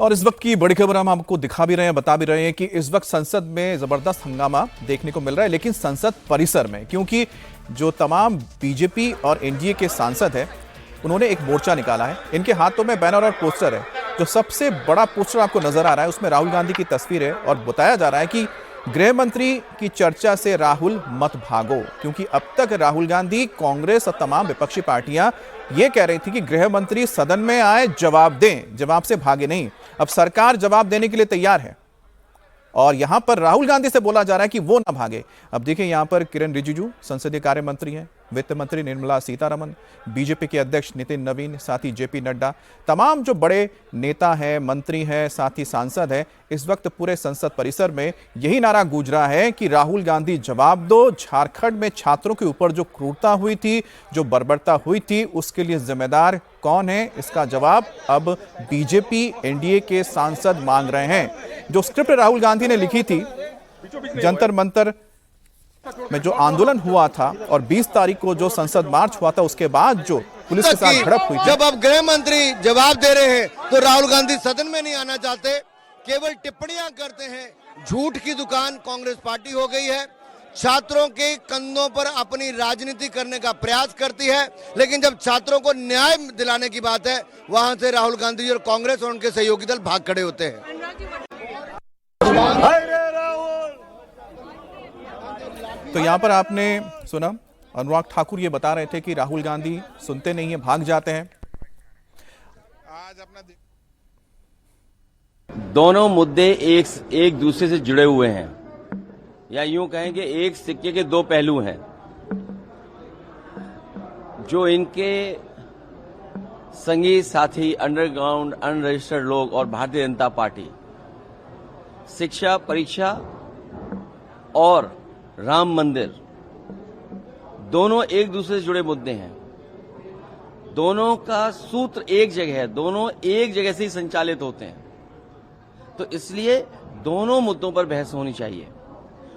और इस वक्त की बड़ी खबर हम आपको दिखा भी रहे हैं, बता भी रहे हैं कि इस वक्त संसद में जबरदस्त हंगामा देखने को मिल रहा है, लेकिन संसद परिसर में, क्योंकि जो तमाम बीजेपी और एनडीए के सांसद हैं उन्होंने एक मोर्चा निकाला है। इनके हाथों में बैनर और पोस्टर है। जो सबसे बड़ा पोस्टर आपको नजर आ रहा है उसमें राहुल गांधी की तस्वीर है और बताया जा रहा है कि गृह मंत्री की चर्चा से राहुल मत भागो, क्योंकि अब तक राहुल गांधी, कांग्रेस और तमाम विपक्षी पार्टियां ये कह रही थी कि गृह मंत्री सदन में आए, जवाब दें, जवाब से भागे नहीं। अब सरकार जवाब देने के लिए तैयार है और यहां पर राहुल गांधी से बोला जा रहा है कि वो ना भागे। अब देखिए, यहां पर किरण रिजिजू संसदीय कार्य मंत्री हैं, वित्त मंत्री निर्मला सीतारमण, बीजेपी के अध्यक्ष नितिन नवीन, साथ ही जेपी नड्डा, तमाम जो बड़े नेता हैं, मंत्री हैं, साथ ही सांसद हैं। इस वक्त पूरे संसद परिसर में यही नारा गूंज रहा है कि राहुल गांधी जवाब दो। झारखंड में छात्रों के ऊपर जो क्रूरता हुई थी, जो बर्बरता हुई थी, उसके लिए जिम्मेदार कौन है, इसका जवाब अब बीजेपी एनडीए के सांसद मांग रहे हैं। जो स्क्रिप्ट राहुल गांधी ने लिखी थी, जंतर मंतर में जो आंदोलन हुआ था और 20 तारीख को जो संसद मार्च हुआ था, उसके बाद जो पुलिस के साथ झड़प हुई थी। जब अब गृह मंत्री जवाब दे रहे हैं तो राहुल गांधी सदन में नहीं आना चाहते, केवल टिप्पणियां करते हैं। झूठ की दुकान कांग्रेस पार्टी हो गई है, छात्रों के कंधों पर अपनी राजनीति करने का प्रयास करती है, लेकिन जब छात्रों को न्याय दिलाने की बात है, वहां से राहुल गांधी और कांग्रेस और उनके सहयोगी दल भाग खड़े होते हैं। तो यहां पर आपने सुना, अनुराग ठाकुर ये बता रहे थे कि राहुल गांधी सुनते नहीं है, भाग जाते हैं। आज अपना दोनों मुद्दे एक दूसरे से जुड़े हुए हैं, या यूं कहें कि एक सिक्के के दो पहलू हैं। जो इनके संगी साथी अंडरग्राउंड अनरजिस्टर्ड लोग और भारतीय जनता पार्टी शिक्षा, परीक्षा और राम मंदिर दोनों एक दूसरे से जुड़े मुद्दे हैं। दोनों का सूत्र एक जगह है, दोनों एक जगह से ही संचालित होते हैं। तो इसलिए दोनों मुद्दों पर बहस होनी चाहिए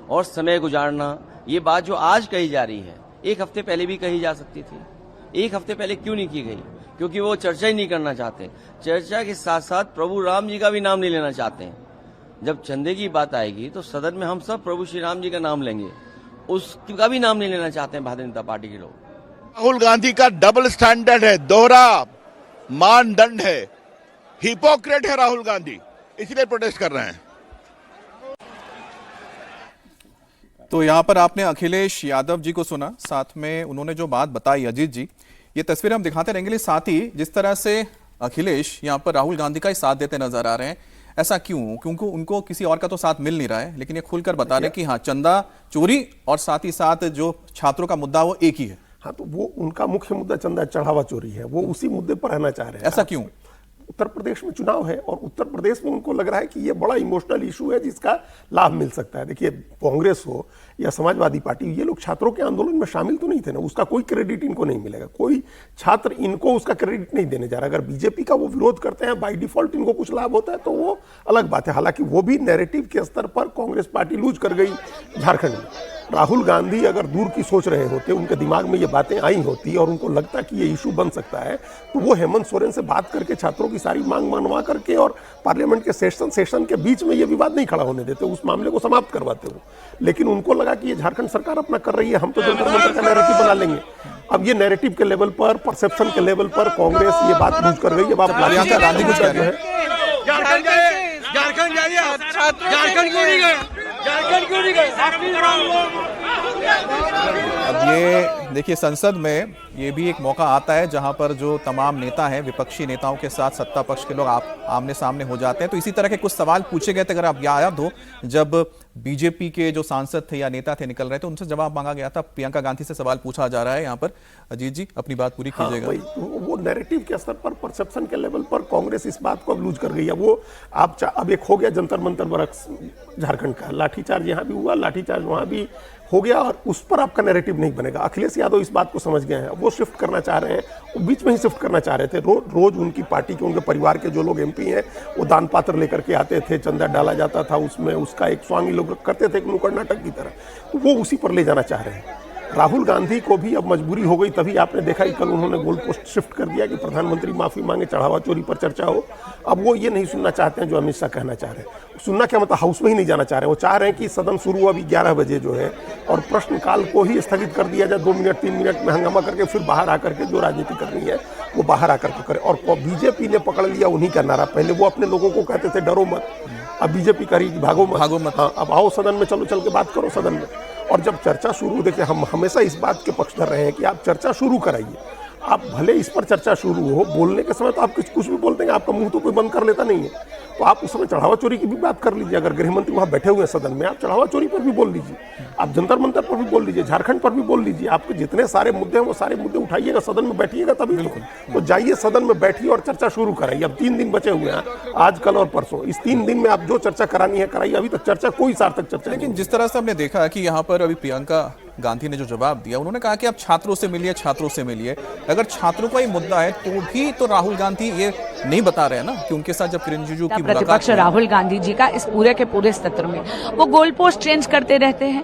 और समय गुजारना, ये बात जो आज कही जा रही है, एक हफ्ते पहले भी कही जा सकती थी। एक हफ्ते पहले क्यों नहीं की गई? क्योंकि वो चर्चा ही नहीं करना चाहते। चर्चा के साथ साथ प्रभु राम जी का भी नाम नहीं लेना चाहते हैं। जब चंदे की बात आएगी तो सदन में हम सब प्रभु श्री राम जी का नाम लेंगे, उसका भी नाम नहीं लेना चाहते हैं भारतीय जनता पार्टी के लोग। राहुल गांधी का डबल स्टैंडर्ड है, दोहरा मानदंड है, हिपोक्रेट है राहुल गांधी, इसलिए प्रोटेस्ट कर रहे हैं। तो यहां पर आपने अखिलेश यादव जी को सुना, साथ में उन्होंने जो बात बताई, अजीत जी, ये तस्वीरें हम दिखाते रहेंगे। साथ ही जिस तरह से अखिलेश यहां पर राहुल गांधी का ही साथ देते नजर आ रहे हैं, ऐसा क्यों? क्योंकि उनको किसी और का तो साथ मिल नहीं रहा है, लेकिन ये खुलकर बता रहे कि हाँ, चंदा चोरी और साथ ही साथ जो छात्रों का मुद्दा वो एक ही है। हाँ, तो वो उनका मुख्य मुद्दा चंदा चढ़ावा चोरी है, वो उसी मुद्दे पर रहना चाह रहे हैं। ऐसा क्यों? उत्तर प्रदेश में चुनाव है और उत्तर प्रदेश में उनको लग रहा है कि ये बड़ा इमोशनल इशू है जिसका लाभ मिल सकता है। देखिए, कांग्रेस हो या समाजवादी पार्टी, ये लोग छात्रों के आंदोलन में शामिल तो नहीं थे ना, उसका कोई क्रेडिट इनको नहीं मिलेगा। कोई छात्र इनको उसका क्रेडिट नहीं देने जा रहा। अगर बीजेपी का वो विरोध करते हैं, बाय डिफॉल्ट इनको कुछ लाभ होता है तो वो अलग बात है। हालांकि वो भी नैरेटिव के स्तर पर कांग्रेस पार्टी लूज कर गई झारखंड में। राहुल गांधी अगर दूर की सोच रहे होते, उनके दिमाग में ये बातें आई होती और उनको लगता कि ये इशू बन सकता है, तो वो हेमंत सोरेन से बात करके छात्रों की सारी मांग मनवा करके और पार्लियामेंट के सेशन के बीच में ये विवाद नहीं खड़ा होने देते, उस मामले को समाप्त करवाते हो। लेकिन उनको लगा कि ये झारखंड सरकार अपना कर रही है, हम तो जंतर मंतर का नैरेटिव बना लेंगे। अब ये नैरेटिव के लेवल पर, परसेप्शन के लेवल पर कांग्रेस ये बात लूज कर गई। अब आप गांधी कुछ जो है, झारखंड जाइए, झारखंड क्यों नहीं गए? झारखंड क्यों नहीं गए? अब ये देखिए, संसद में ये भी एक मौका आता है जहां पर जो तमाम नेता हैं, विपक्षी नेताओं के साथ सत्ता पक्ष के लोग आमने सामने हो जाते हैं। तो इसी तरह के कुछ सवाल पूछे गए थे, अगर आप याद हो, जब बीजेपी के जो सांसद थे या नेता थे निकल रहे थे, उनसे जवाब मांगा गया था। प्रियंका गांधी से सवाल पूछा जा रहा है यहाँ पर। अजीत जी, अपनी बात पूरी कीजिएगा। वो नैरेटिव के स्तर पर, परसेप्शन के लेवल पर कांग्रेस इस बात को अब लूज कर गई है। वो अब एक हो गया जंतर मंतर बरक्स झारखंड का, लाठीचार्ज यहाँ भी हुआ, लाठीचार्ज वहां भी हो गया और उस पर आपका नैरेटिव नहीं बनेगा। अखिलेश यादव इस बात को समझ गए हैं, वो शिफ्ट करना चाह रहे हैं, वो बीच में ही शिफ्ट करना चाह रहे थे। रोज उनकी पार्टी के, उनके परिवार के जो लोग एमपी हैं, वो दान पात्र लेकर के आते थे, चंदा डाला जाता था उसमें, उसका एक स्वांग लोग करते थे नुक्कड़ नाटक की तरह, तो वो उसी पर ले जाना चाह रहे हैं। राहुल गांधी को भी अब मजबूरी हो गई, तभी आपने देखा कि कल उन्होंने गोल पोस्ट शिफ्ट कर दिया कि प्रधानमंत्री माफी मांगे, चढ़ावा चोरी पर चर्चा हो। अब वो ये नहीं सुनना चाहते हैं जो अमित शाह कहना चाह रहे हैं। सुनना क्या मतलब, हाउस में ही नहीं जाना चाह रहे हैं। वो चाह रहे हैं कि सदन शुरू अभी 11 बजे जो है और प्रश्नकाल को ही स्थगित कर दिया जाए, 2 मिनट 3 मिनट में हंगामा करके फिर बाहर आकर के जो राजनीति करनी है वो बाहर आकर के करे। और बीजेपी ने पकड़ लिया उन्हीं का नारा। पहले वो अपने लोगों को कहते थे डरो मत, अब बीजेपी करी भागो मत। हाँ, अब आओ सदन में, चलो चल के बात करो सदन में। और जब चर्चा शुरू, देखिए हम हमेशा इस बात के पक्षधर रहे हैं कि आप चर्चा शुरू कराइए। आप भले इस पर चर्चा शुरू हो, बोलने के समय तो आप कुछ भी बोल देंगे, आपका मुंह तो कोई बंद कर लेता नहीं है। तो आप उस समय चढ़ावा चोरी की भी बात कर लीजिए। अगर गृह मंत्री वहाँ बैठे हुए हैं सदन में, आप चढ़ावा चोरी पर भी बोल लीजिए, आप जंतर मंतर पर भी बोल लीजिए, झारखंड पर भी बोल लीजिए। आपके जितने सारे मुद्दे हैं वो सारे मुद्दे उठाइएगा, सदन में बैठिएगा तभी तो जाइए सदन में बैठिए और चर्चा शुरू कराइए। अब 3 दिन बचे हुए हैं, आज कल और परसों। इस 3 दिन में आप जो चर्चा करानी है कराइए। अभी तक चर्चा कोई सार्थक चर्चा। लेकिन जिस तरह से हमने देखा कि यहाँ पर अभी प्रियंका गांधी ने जो जवाब दिया, उन्होंने कहा कि आप छात्रों से मिलिए। अगर छात्रों का ही मुद्दा है तो भी तो राहुल गांधी ये नहीं बता रहे हैं ना कि उनके साथ जब किरण रिजिजू की मुलाकात प्रतिपक्ष राहुल गांधी जी का इस पूरे के पूरे सत्र में वो गोल पोस्ट चेंज करते रहते हैं।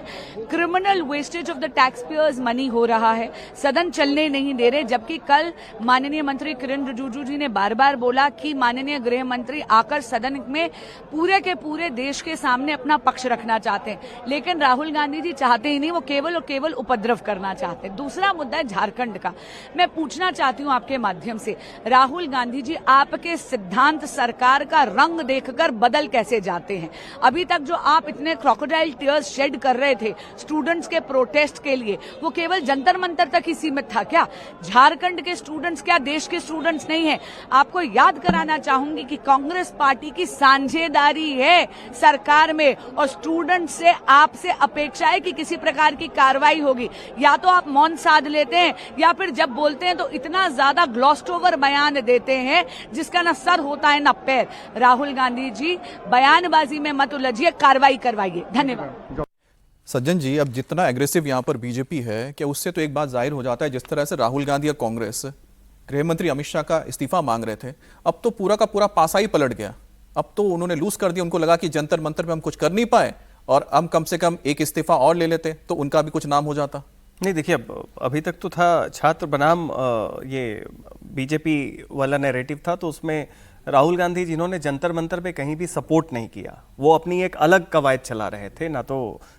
Criminal wastage of the tax payers money हो रहा है, सदन चलने नहीं दे रहे। जबकि कल माननीय मंत्री किरण रिजिजू जी ने बार बार बोला कि माननीय गृह मंत्री आकर सदन में पूरे के पूरे देश के सामने अपना पक्ष रखना चाहते हैं, लेकिन राहुल गांधी जी चाहते ही नहीं, वो केवल और केवल उपद्रव करना चाहते हैं। दूसरा मुद्दा है झारखंड का। मैं पूछना चाहती हूं आपके माध्यम से, राहुल गांधी जी आपके सिद्धांत सरकार का रंग देखकर बदल कैसे जाते हैं? अभी तक जो आप इतने क्रोकोडाइल टीयर्स शेड कर रहे थे स्टूडेंट्स के प्रोटेस्ट के लिए, वो केवल जंतर मंतर तक ही सीमित था क्या? झारखंड के स्टूडेंट्स क्या देश के स्टूडेंट्स नहीं है? आपको याद कराना चाहूंगी कि कांग्रेस पार्टी की साझेदारी है सरकार में, और स्टूडेंट से आपसे अपेक्षा है कि किसी प्रकार की कार्रवाई होगी। या तो आप मौन साध लेते हैं या फिर जब बोलते हैं तो इतना ज्यादा ग्लॉस्ड ओवर बयान देते हैं जिसका ना सर होता है ना पैर। राहुल गांधी जी बयानबाजी में मत उलझिए, कार्रवाई करवाइए। धन्यवाद। सज्जन जी, अब जितना एग्रेसिव यहाँ पर बीजेपी है, क्या उससे तो एक बात जाहिर हो जाता है, जिस तरह से राहुल गांधी और कांग्रेस गृह मंत्री अमित शाह का इस्तीफा मांग रहे थे, अब तो पूरा का पूरा पासा ही पलट गया। अब तो उन्होंने लूज कर दिया। उनको लगा कि जंतर मंतर में हम कुछ कर नहीं पाए और हम कम से कम एक इस्तीफा और ले लेते तो उनका भी कुछ नाम हो जाता। नहीं, देखिए अभी तक तो था छात्र बनाम ये बीजेपी वाला नैरेटिव था, तो उसमें राहुल गांधी जिन्होंने जंतर मंतर पे कहीं भी सपोर्ट नहीं किया, वो अपनी एक अलग कवायद चला रहे थे। ना तो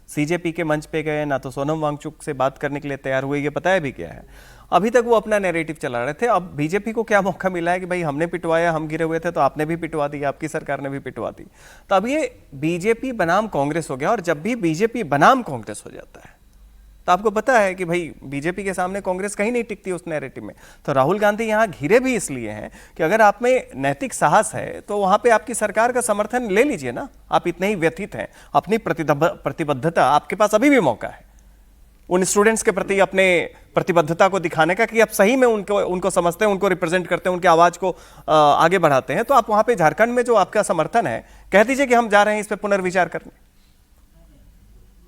सीजेपी के मंच पे गए, ना तो सोनम वांगचुक से बात करने के लिए तैयार हुए, ये बताया भी क्या है। अभी तक वो अपना नैरेटिव चला रहे थे। अब बीजेपी को क्या मौका मिला है कि भाई हमने पिटवाया, हम गिरे हुए थे तो आपने भी पिटवा दी, आपकी सरकार ने भी पिटवा दी। तो अब ये बीजेपी बनाम कांग्रेस हो गया। और जब भी बीजेपी बनाम कांग्रेस हो जाता है तो आपको पता है कि भाई बीजेपी के सामने कांग्रेस कहीं नहीं टिकती उस नैरेटिव में। तो राहुल गांधी यहां घिरे भी इसलिए हैं कि अगर आप में नैतिक साहस है तो वहां पे आपकी सरकार का समर्थन ले लीजिए ना। आप इतने ही व्यथित हैं, अपनी प्रतिबद्धता, आपके पास अभी भी मौका है उन स्टूडेंट्स के प्रति अपने प्रतिबद्धता को दिखाने का कि आप सही में उनको समझते हैं, उनको रिप्रेजेंट करते हैं, उनकी आवाज को आगे बढ़ाते हैं। तो आप वहां पे झारखंड में जो आपका समर्थन है, कह दीजिए कि हम जा रहे हैं इस पे पुनर्विचार करने,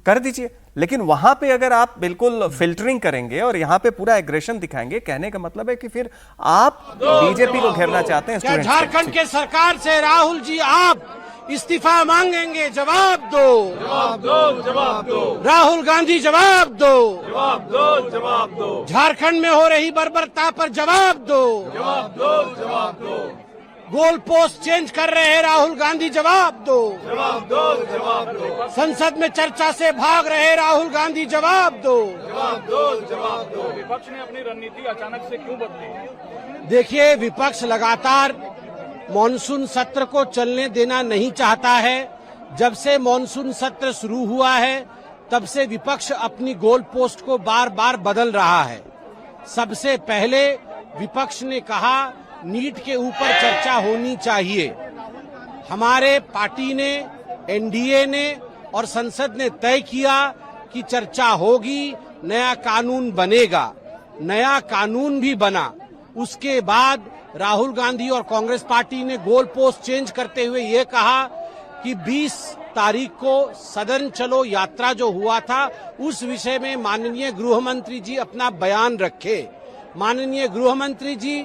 कर दीजिए। लेकिन वहां पे अगर आप बिल्कुल फिल्टरिंग करेंगे और यहां पे पूरा एग्रेशन दिखाएंगे, कहने का मतलब है कि फिर आप बीजेपी को घेरना चाहते हैं। क्या झारखंड के सरकार से राहुल जी आप इस्तीफा मांगेंगे? जवाब दो, जवाब दो, जवाब दो। राहुल गांधी जवाब दो, जवाब दो, जवाब दो। झारखंड में हो रही बर्बरता पर जवाब दो, जवाब दो, जवाब दो। गोल पोस्ट चेंज कर रहे हैं राहुल गांधी, जवाब दो, जवाब दो, जवाब दो। संसद में चर्चा से भाग रहे राहुल गांधी, जवाब दो, जवाब दो, जवाब दो। विपक्ष ने अपनी रणनीति अचानक से क्यों बदली? देखिए, विपक्ष लगातार मॉनसून सत्र को चलने देना नहीं चाहता है। जब से मॉनसून सत्र शुरू हुआ है तब से विपक्ष अपनी गोल पोस्ट को बार बार बदल रहा है। सबसे पहले विपक्ष ने कहा नीट के ऊपर चर्चा होनी चाहिए। हमारे पार्टी ने, एनडीए ने और संसद ने तय किया कि चर्चा होगी, नया कानून बनेगा। नया कानून भी बना। उसके बाद राहुल गांधी और कांग्रेस पार्टी ने गोल पोस्ट चेंज करते हुए ये कहा कि 20 तारीख को सदन चलो यात्रा जो हुआ था उस विषय में माननीय गृह मंत्री जी अपना बयान रखे। माननीय गृह मंत्री जी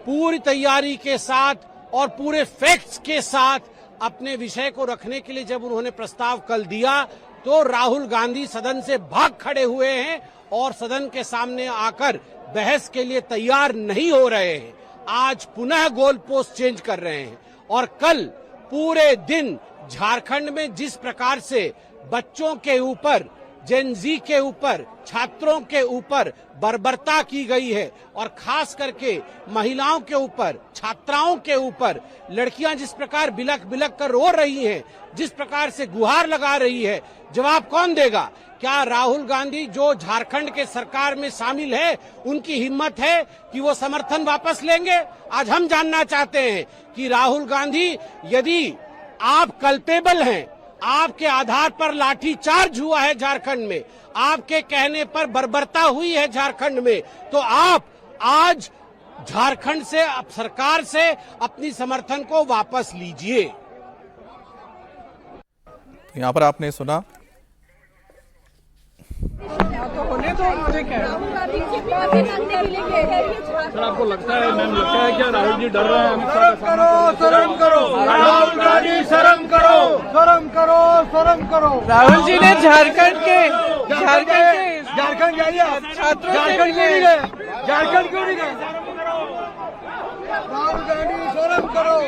पूरी तैयारी के साथ और पूरे फैक्ट्स के साथ अपने विषय को रखने के लिए जब उन्होंने प्रस्ताव कल दिया तो राहुल गांधी सदन से भाग खड़े हुए हैं और सदन के सामने आकर बहस के लिए तैयार नहीं हो रहे हैं। आज पुनः गोल पोस्ट चेंज कर रहे हैं और कल पूरे दिन झारखंड में जिस प्रकार से बच्चों के ऊपर, जेनजी के ऊपर, छात्रों के ऊपर बर्बरता की गई है और खास करके महिलाओं के ऊपर, छात्राओं के ऊपर, लड़कियां जिस प्रकार बिलख बिलख कर रो रही हैं, जिस प्रकार से गुहार लगा रही है, जवाब कौन देगा? क्या राहुल गांधी जो झारखंड के सरकार में शामिल है, उनकी हिम्मत है कि वो समर्थन वापस लेंगे? आज हम जानना चाहते हैं कि राहुल गांधी, यदि आप कल्पेबल हैं, आपके आधार पर लाठी चार्ज हुआ है झारखंड में, आपके कहने पर बर्बरता हुई है झारखंड में, तो आप आज झारखंड से, सरकार से अपनी समर्थन को वापस लीजिए। यहां पर आपने सुना सर, आपको लगता है, मैम, लगता है क्या राहुल जी डर रहे हैं अमित शाह का? शर्म करो, राहुल गांधी, शर्म करो, शर्म करो, शर्म करो। राहुल जी ने झारखंड जाइए, छात्रों झारखंड क्यों नहीं गए? झारखंड क्यों नहीं गए? राहुल गांधी, शर्म करो,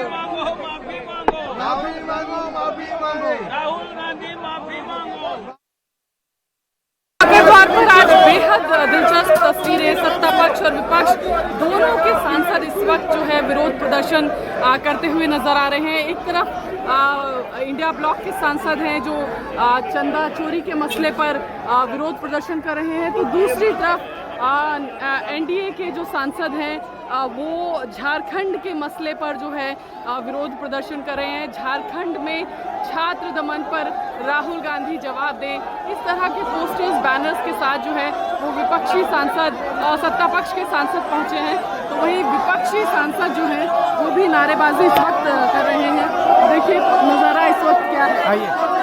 माफी मांगो, माफी मांगो, राहुल गांधी माफी मांगो। तौर पर आज बेहद दिलचस्प तस्वीरें, सत्ता पक्ष और विपक्ष दोनों के सांसद इस वक्त जो है विरोध प्रदर्शन करते हुए नजर आ रहे हैं। एक तरफ इंडिया ब्लॉक के सांसद हैं जो चंदा चोरी के मसले पर विरोध प्रदर्शन कर रहे हैं, तो दूसरी तरफ एनडीए के जो सांसद हैं वो झारखंड के मसले पर जो है विरोध प्रदर्शन कर रहे हैं। झारखंड में छात्र दमन पर राहुल गांधी जवाब दें, इस तरह के पोस्टर्स, बैनर्स के साथ जो है वो विपक्षी सांसद, सत्ता पक्ष के सांसद पहुंचे हैं, तो वहीं विपक्षी सांसद जो है वो भी नारेबाजी इस वक्त कर रहे हैं। देखिए नज़ारा इस वक्त क्या है, आइए।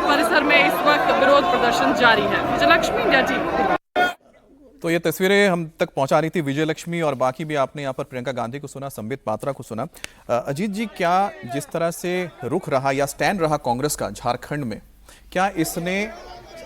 परिसर में इस वक्त विरोध प्रदर्शन जारी है। Vijayalakshmi, India TV. तो ये तस्वीरें हम तक पहुंचा रही थी विजयलक्ष्मी, और बाकी भी आपने यहाँ पर प्रियंका गांधी को सुना, संबित पात्रा को सुना। अजीत जी, क्या जिस तरह से रुख रहा या स्टैंड रहा कांग्रेस का झारखंड में, क्या इसने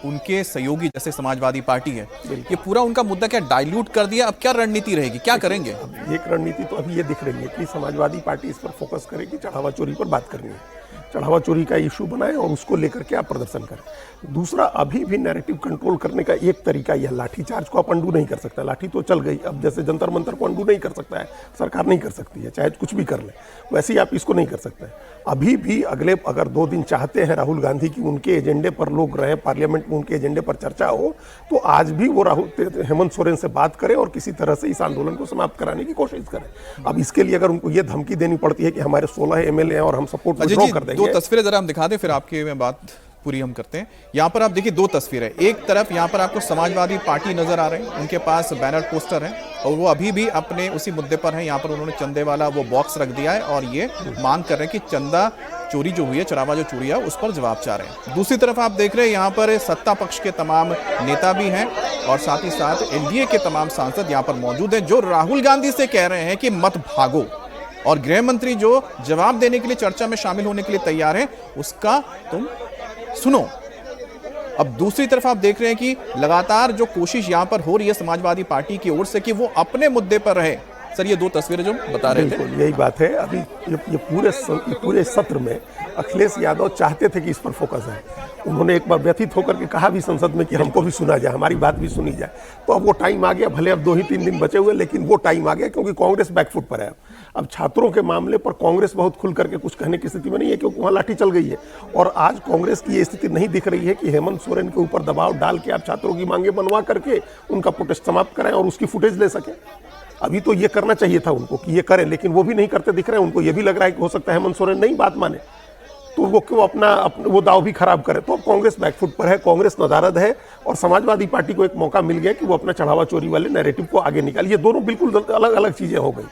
उनके सहयोगी जैसे समाजवादी पार्टी है, ये पूरा उनका मुद्दा क्या डाइल्यूट कर दिया? अब क्या रणनीति रहेगी, क्या करेंगे? एक रणनीति तो अभी ये दिख रही है कि समाजवादी पार्टी इस पर फोकस करेगी, चढ़ावा चोरी पर बात करनी है, चढ़ावा चोरी का इशू बनाए और उसको लेकर के आप प्रदर्शन करें। दूसरा, अभी भी नैरेटिव कंट्रोल करने का एक तरीका यह, लाठीचार्ज को आप अंडू नहीं कर सकता, लाठी तो चल गई, अब जैसे जंतर मंतर को अंडू नहीं कर सकता है, सरकार नहीं कर सकती है, चाहे कुछ भी कर ले, वैसे ही आप इसको नहीं कर सकते। अभी भी अगले अगर 2 दिन चाहते हैं राहुल गांधी की उनके एजेंडे पर लोग रहें, पार्लियामेंट में उनके एजेंडे पर चर्चा हो, तो आज भी वो हेमंत सोरेन से बात करें और किसी तरह से इस आंदोलन को समाप्त कराने की कोशिश करें। अब इसके लिए अगर उनको ये धमकी देनी पड़ती है कि हमारे 16 एमएलए हैं और हम सपोर्ट विड्रॉ कर देंगे। 2 तस्वीरें जरा हम दिखा दें, फिर आपकी में बात पूरी हम करते हैं। यहाँ पर आप देखिए 2 तस्वीरें, एक तरफ यहाँ पर आपको समाजवादी पार्टी नजर आ रहे हैं, उनके पास बैनर पोस्टर हैं और वो अभी भी अपने उसी मुद्दे पर हैं। यहाँ पर उन्होंने चंदे वाला वो बॉक्स रख दिया है और ये मांग कर रहे हैं कि चंदा चोरी जो हुई है, चढ़ावा जो चोरी है, उस पर जवाब चाह रहे हैं। दूसरी तरफ आप देख रहे हैं यहाँ पर सत्ता पक्ष के तमाम नेता भी हैं और साथ ही साथ एनडीए के तमाम सांसद यहाँ पर मौजूद हैं, जो राहुल गांधी से कह रहे हैं कि मत भागो, और गृह मंत्री जो जवाब देने के लिए, चर्चा में शामिल होने के लिए तैयार हैं, उसका तुम सुनो। अब दूसरी तरफ आप देख रहे हैं कि लगातार जो कोशिश यहां पर हो रही है समाजवादी पार्टी की ओर से कि वो अपने मुद्दे पर रहे। सर, ये 2 तस्वीरें जो बता रहे थे, यही बात है। अभी ये पूरे सत्र में अखिलेश यादव चाहते थे कि इस पर फोकस है। उन्होंने एक बार व्यथित होकर के कहा भी संसद में कि हमको भी सुना जाए, हमारी बात भी सुनी जाए। तो अब वो टाइम आ गया, भले अब 2 ही 3 दिन बचे हुए, लेकिन वो टाइम आ गया क्योंकि कांग्रेस बैकफुट पर है। अब छात्रों के मामले पर कांग्रेस बहुत खुल करके कुछ कहने की स्थिति में नहीं है क्योंकि वहाँ लाठी चल गई है। और आज कांग्रेस की ये स्थिति नहीं दिख रही है कि हेमंत सोरेन के ऊपर दबाव डाल के आप छात्रों की मांगे बनवा करके उनका प्रोटेस्ट समाप्त कराएं और उसकी फुटेज ले सकें। अभी तो ये करना चाहिए था उनको कि ये करें, लेकिन वो भी नहीं करते दिख रहे हैं। उनको ये भी लग रहा है कि हो सकता है हेमंत सोरेन नहीं बात माने, तो वो क्यों अपना वो दाव भी खराब करे। तो अब कांग्रेस बैकफुट पर है, कांग्रेस नदारद है और समाजवादी पार्टी को एक मौका मिल गया कि वो अपना चढ़ावा चोरी वाले नैरेटिव को आगे निकाले। ये दोनों बिल्कुल अलग अलग चीजें हो गई।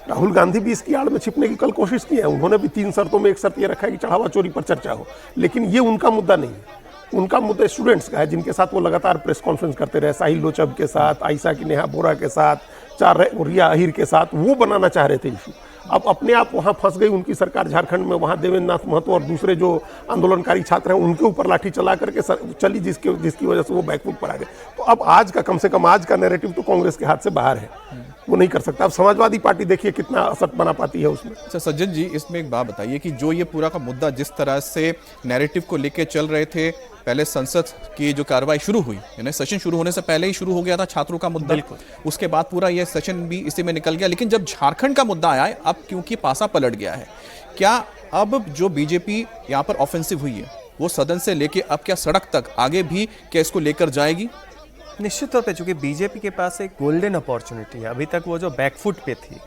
राहुल गांधी भी इसकी आड़ में छिपने की कल कोशिश की है। उन्होंने भी 3 शर्तों में एक शर्त ये रखा है कि चढ़ावा चोरी पर चर्चा हो, लेकिन ये उनका मुद्दा नहीं है। उनका मुद्दा स्टूडेंट्स का है, जिनके साथ वो लगातार प्रेस कॉन्फ्रेंस करते रहे, साहिल लोचब के साथ, आयशा की नेहा बोरा के साथ, रिया अहिर के साथ, वो बनाना चाह रहे थे इशू। अब अपने आप वहाँ फंस गई उनकी सरकार झारखंड में, वहाँ देवेंद्र नाथ महतो और दूसरे जो आंदोलनकारी छात्र हैं उनके ऊपर लाठी चला करके चली, जिसकी वजह से वो बैकफुट पर आ गए। तो अब आज का, कम से कम आज का नैरेटिव तो कांग्रेस के हाथ से बाहर है, वो नहीं कर सकता। अब समाजवादी पार्टी देखिए कितना असर बना पाती है उसमें। अच्छा सज्जन जी, इसमें एक बात बताइए कि जो ये पूरा का मुद्दा जिस तरह से नैरेटिव को लेके चल रहे थे, पहले संसद की जो कार्रवाई शुरू हुई, यानी सेशन शुरू होने से पहले ही शुरू हो गया था छात्रों का मुद्दा, उसके बाद पूरा ये सेशन भी इसी में निकल गया, लेकिन जब झारखंड का मुद्दा आया, अब क्योंकि पासा पलट गया है, क्या अब जो बीजेपी यहाँ पर ऑफेंसिव हुई है वो सदन से लेके अब क्या सड़क तक आगे भी क्या इसको लेकर जाएगी? निश्चित तौर पे, चूंकि बीजेपी के पास एक गोल्डन अपॉर्चुनिटी है। अभी तक वो जो बैकफुट पे थी,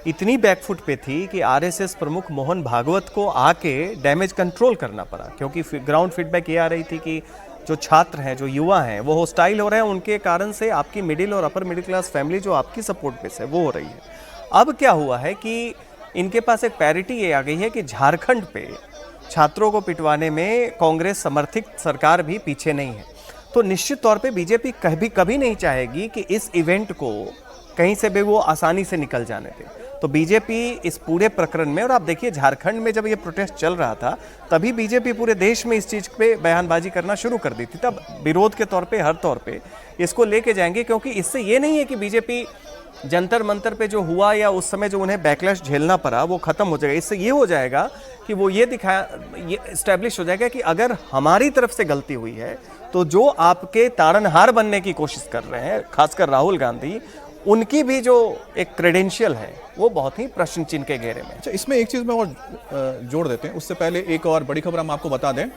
इतनी बैकफुट पे थी कि आरएसएस प्रमुख मोहन भागवत को आके डैमेज कंट्रोल करना पड़ा, क्योंकि ग्राउंड फीडबैक ये आ रही थी कि जो छात्र हैं, जो युवा हैं, वो हॉस्टाइल हो रहे हैं, उनके कारण से आपकी मिडिल और अपर मिडिल क्लास फैमिली जो आपकी सपोर्ट बेस है वो हो रही है। अब क्या हुआ है कि इनके पास एक पैरिटी ये आ गई है कि झारखंड पे छात्रों को पिटवाने में कांग्रेस समर्थित सरकार भी पीछे नहीं है। तो निश्चित तौर पे बीजेपी कभी नहीं चाहेगी कि इस इवेंट को कहीं से भी वो आसानी से निकल जाने दे। तो बीजेपी इस पूरे प्रकरण में, और आप देखिए झारखंड में जब ये प्रोटेस्ट चल रहा था तभी बीजेपी पूरे देश में इस चीज़ पे बयानबाजी करना शुरू कर दी थी। तब विरोध के तौर पे, हर तौर पे इसको लेके जाएंगे, क्योंकि इससे ये नहीं है कि बीजेपी जंतर मंतर पे जो हुआ या उस समय जो उन्हें बैकलैश झेलना पड़ा वो खत्म हो जाएगा। इससे ये हो जाएगा कि वो ये एस्टैब्लिश हो जाएगा कि अगर हमारी तरफ से गलती हुई है तो जो आपके ताड़नहार बनने की कोशिश कर रहे हैं, खासकर राहुल गांधी, उनकी भी जो एक क्रेडेंशियल है वो बहुत ही प्रश्न चिन्ह के घेरे में। अच्छा, इसमें एक चीज में और जोड़ देते हैं, उससे पहले एक और बड़ी खबर हम आपको बता दें।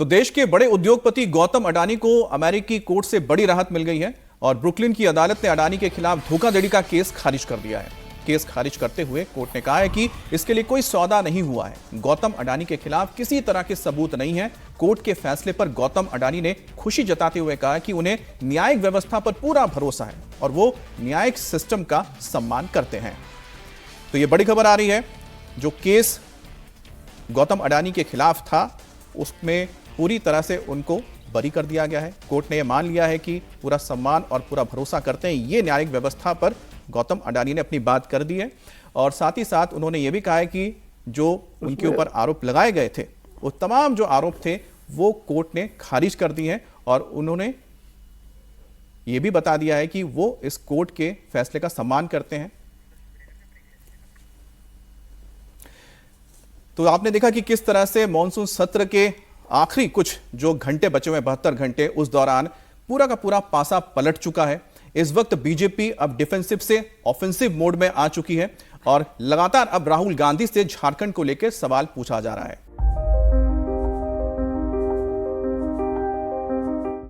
तो देश के बड़े उद्योगपति गौतम अडानी को अमेरिकी कोर्ट से बड़ी राहत मिल गई है और ब्रुकलिन की अदालत ने अडानी के खिलाफ धोखाधड़ी का केस खारिज कर दिया है। केस खारिज करते हुए कोर्ट ने कहा है कि इसके लिए कोई सौदा नहीं हुआ है। गौतम अडानी के खिलाफ किसी तरह के सबूत नहीं है। कोर्ट के फैसले पर गौतम अडानी ने खुशी जताते हुए कहा कि उन्हें न्यायिक व्यवस्था पर पूरा भरोसा है और वो न्यायिक सिस्टम का सम्मान करते हैं। तो ये बड़ी खबर आ रही है, जो केस गौतम अडानी के खिलाफ था उसमें पूरी तरह से उनको बरी कर दिया गया है। कोर्ट ने यह मान लिया है कि पूरा सम्मान और पूरा भरोसा करते हैं। ये न्यायिक व्यवस्था पर गौतम अडानी ने अपनी बात कर दी है और साथ ही साथ उन्होंने ये भी कहा है कि जो उनके ऊपर आरोप लगाए गए थे, वो तमाम जो आरोप थे वो कोर्ट ने खारिज कर दिए हैं और उन्होंने ये भी बता दिया है कि वो इस कोर्ट के फैसले का सम्मान करते हैं। तो आपने देखा कि किस तरह से मॉनसून सत्र के आखिरी कुछ जो घंटे बचे हुए 72 घंटे, उस दौरान पूरा का पूरा पासा पलट चुका है। इस वक्त बीजेपी अब डिफेंसिव से ऑफेंसिव मोड में आ चुकी है और लगातार अब राहुल गांधी से झारखंड को लेकर सवाल पूछा जा रहा है।